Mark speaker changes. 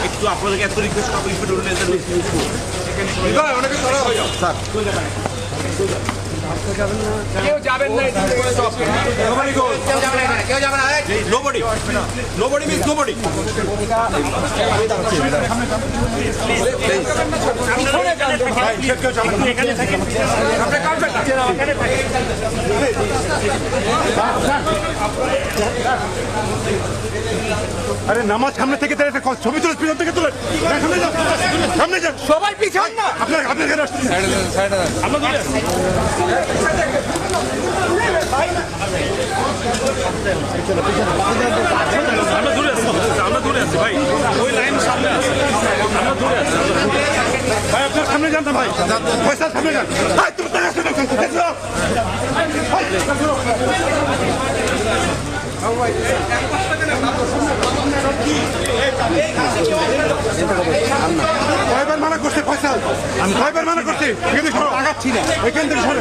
Speaker 1: একটু আপনাদেরকে এত রিকোয়েস্ট করবো
Speaker 2: কেউ যাবেন না, কেউ যাবে না,
Speaker 1: nobody means nobody.
Speaker 3: আরে নামাজ সামনে থেকে দাঁড়িয়ে ছবি তুলে পিছন থেকে তুলে সামনে যান
Speaker 2: সবাই পিছন না,
Speaker 3: আপনার কেন আসছেন
Speaker 1: আমরা দূরে আছি ভাই, ওই লাইন সামনে আছে, আমরা দূরে আছি
Speaker 3: ভাই। আপনার সামনে যান না ভাই, পয়সা সামনে যান। তুমি কয়বার মানা করছে ফয়সাল, আমি কয়বার মানা করছি, এখানে আগাচ্ছি না, এখান থেকে সরে